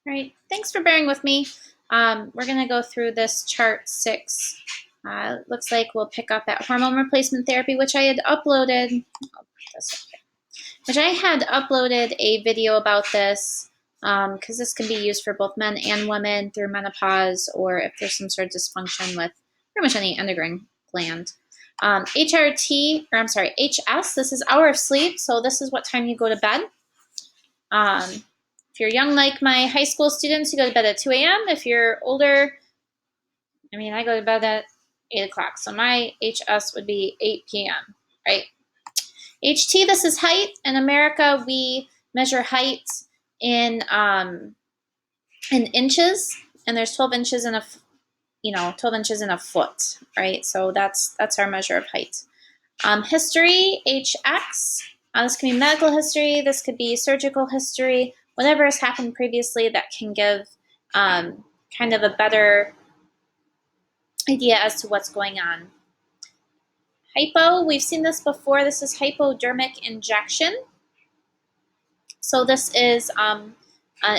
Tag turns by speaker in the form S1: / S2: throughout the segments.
S1: All right, thanks for bearing with me. We're going to go through this chart 6. Looks like we'll pick up at hormone replacement therapy, which I had uploaded. Which I had uploaded a video about this because this can be used for both men and women through menopause, or if there's some sort of dysfunction with pretty much any endocrine gland. HS, this is hour of sleep, so this is what time you go to bed. If you're young like my high school students, you go to bed at 2 a.m. If you're older, I go to bed at 8 o'clock. So my HS would be 8 p.m., right? HT, this is height. In America, we measure height in inches, and there's 12 inches in 12 inches in a foot, right? So that's our measure of height. History, HX. This can be medical history. This could be surgical history. Whatever has happened previously that can give kind of a better idea as to what's going on. Hypo, we've seen this before. This is hypodermic injection. So this is an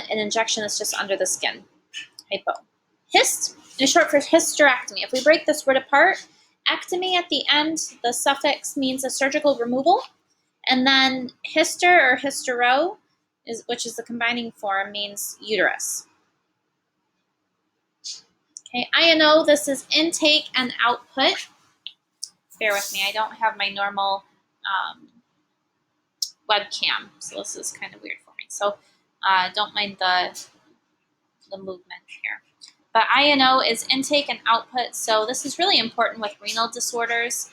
S1: injection that's just under the skin. Hypo. Hist is short for hysterectomy. If we break this word apart, ectomy at the end, the suffix means a surgical removal. And then hyster or hystero, which is the combining form, means uterus. Okay, INO, this is intake and output. Bear with me, I don't have my normal webcam, so this is kind of weird for me. So don't mind the movement here. But INO is intake and output, so this is really important with renal disorders.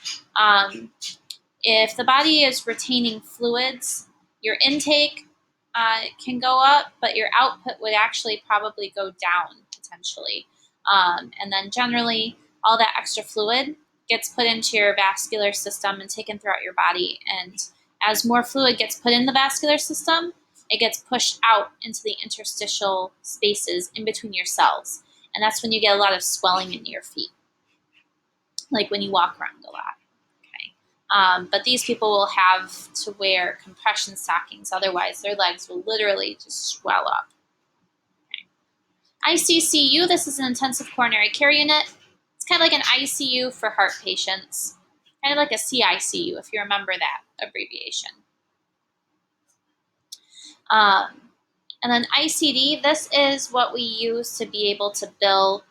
S1: If the body is retaining fluids, your intake can go up, but your output would actually probably go down potentially. And then generally, all that extra fluid gets put into your vascular system and taken throughout your body. And as more fluid gets put in the vascular system, it gets pushed out into the interstitial spaces in between your cells. And that's when you get a lot of swelling in your feet, like when you walk around a lot. But these people will have to wear compression stockings, otherwise their legs will literally just swell up. Okay. ICCU, this is an intensive coronary care unit. It's kind of like an ICU for heart patients, kind of like a CICU, if you remember that abbreviation. And then ICD, this is what we use to be able to bill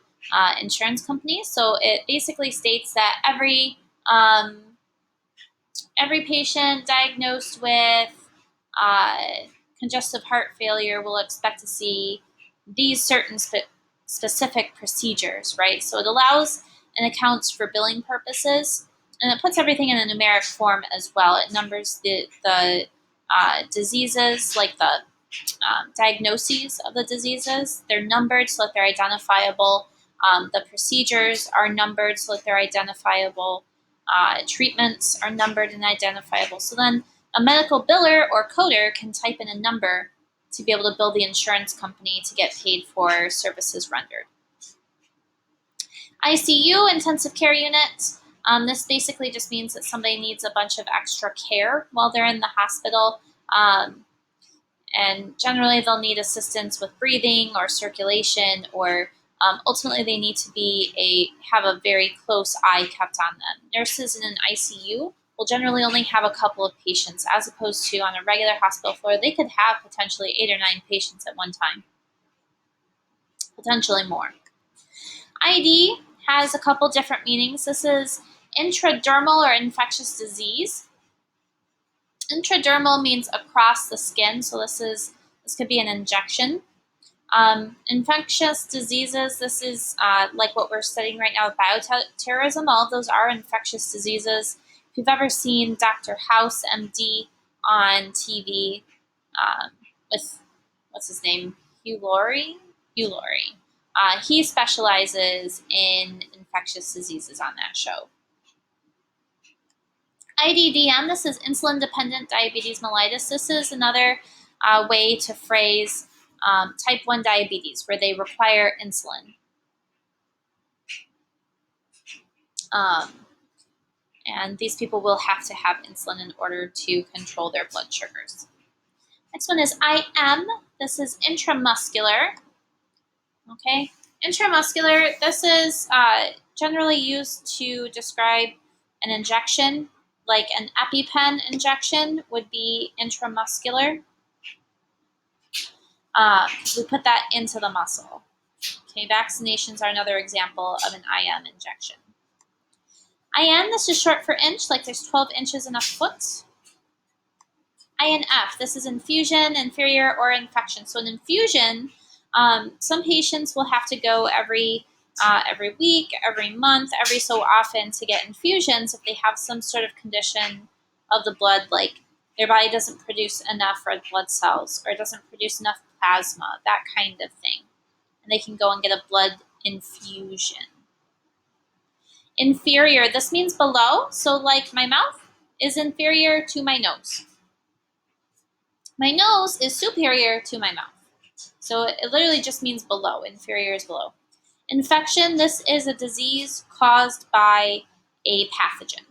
S1: insurance companies. So it basically states that every patient diagnosed with congestive heart failure will expect to see these certain specific procedures, right? So it allows and accounts for billing purposes, and it puts everything in a numeric form as well. It numbers the diseases, like the diagnoses of the diseases. They're numbered so that they're identifiable. The procedures are numbered so that they're identifiable. Treatments are numbered and identifiable. So then a medical biller or coder can type in a number to be able to bill the insurance company to get paid for services rendered. ICU, intensive care unit. This basically just means that somebody needs a bunch of extra care while they're in the hospital. And generally they'll need assistance with breathing or circulation, or ultimately they need to have a very close eye kept on them. Nurses in an ICU will generally only have a couple of patients, as opposed to on a regular hospital floor, they could have potentially 8 or 9 patients at one time, potentially more. ID has a couple different meanings. This is intradermal or infectious disease. Intradermal means across the skin, so this could be an injection. Infectious diseases, this is like what we're studying right now with bioterrorism. All of those are infectious diseases. If you've ever seen Dr. House, MD, on TV with, what's his name, Hugh Laurie? He specializes in infectious diseases on that show. IDDM, this is insulin-dependent diabetes mellitus. This is another way to phrase type 1 diabetes, where they require insulin. And these people will have to have insulin in order to control their blood sugars. Next one is IM. This is intramuscular. Okay, intramuscular, this is generally used to describe an injection, like an EpiPen injection would be intramuscular. We put that into the muscle. Okay, vaccinations are another example of an IM injection. IN, this is short for inch, like there's 12 inches in a foot. INF, this is infusion, inferior, or infection. So an infusion, some patients will have to go every week, every month, every so often to get infusions if they have some sort of condition of the blood, like their body doesn't produce enough red blood cells or doesn't produce enough plasma, that kind of thing. And they can go and get a blood infusion. Inferior, this means below. So like my mouth is inferior to my nose. My nose is superior to my mouth. So it literally just means below. Inferior is below. Infection, this is a disease caused by a pathogen.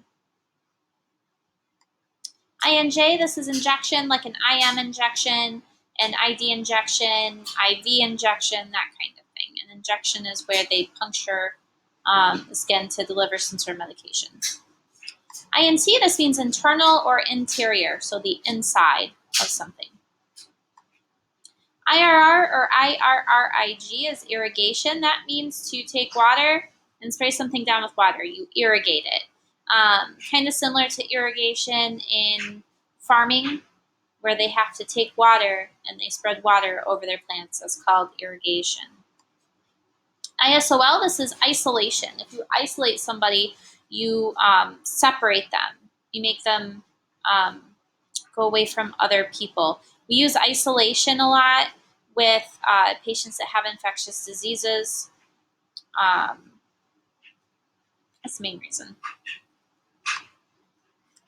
S1: INJ, this is injection, like an IM injection, an ID injection, IV injection, that kind of thing. An injection is where they puncture the skin to deliver some sort of medication. INT, this means internal or interior, so the inside of something. IRR or IRRIG is irrigation. That means to take water and spray something down with water. You irrigate it. Kind of similar to irrigation in farming, where they have to take water and they spread water over their plants. That's called irrigation. ISOL, this is isolation. If you isolate somebody, you separate them. You make them go away from other people. We use isolation a lot with patients that have infectious diseases. That's the main reason.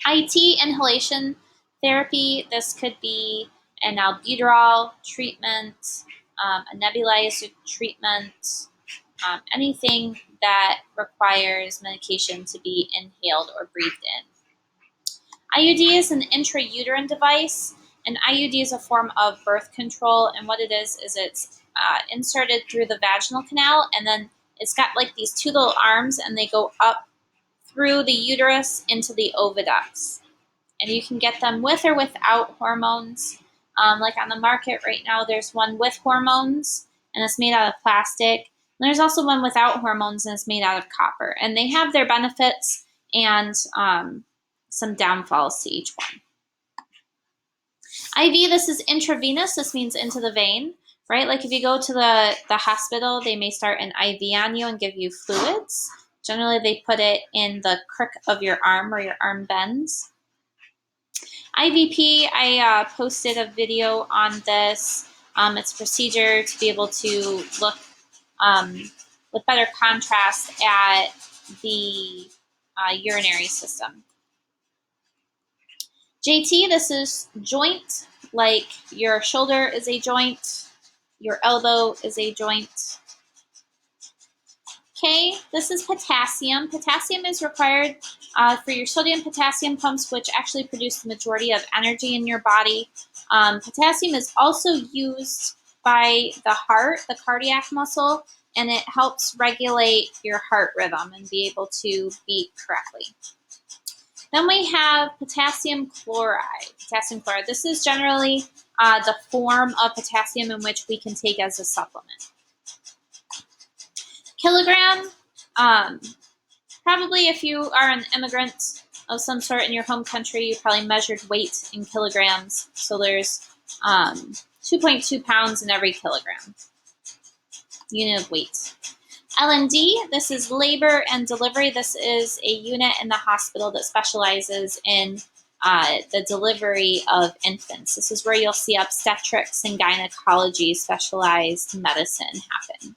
S1: IT, inhalation therapy. This could be an albuterol treatment, a nebulizer treatment, anything that requires medication to be inhaled or breathed in. IUD is an intrauterine device. An IUD is a form of birth control, and what it is it's inserted through the vaginal canal, and then it's got like these two little arms, and they go up through the uterus into the oviducts. And you can get them with or without hormones. Like on the market right now, there's one with hormones, and it's made out of plastic. And there's also one without hormones, and it's made out of copper. And they have their benefits and some downfalls to each one. IV, this is intravenous. This means into the vein, right? Like if you go to the hospital, they may start an IV on you and give you fluids. Generally, they put it in the crook of your arm where your arm bends. IVP, I posted a video on this. It's a procedure to be able to look with better contrast at the urinary system. JT, this is joint, like your shoulder is a joint, your elbow is a joint. K, this is potassium. Potassium is required for your sodium-potassium pumps, which actually produce the majority of energy in your body. Potassium is also used by the heart, the cardiac muscle, and it helps regulate your heart rhythm and be able to beat correctly. Then we have potassium chloride. Potassium chloride. This is generally the form of potassium in which we can take as a supplement. Kilogram. Probably if you are an immigrant of some sort in your home country, you probably measured weight in kilograms. So there's 2.2 pounds in every kilogram. Unit of weight. LND, this is labor and delivery. This is a unit in the hospital that specializes in the delivery of infants. This is where you'll see obstetrics and gynecology specialized medicine happen.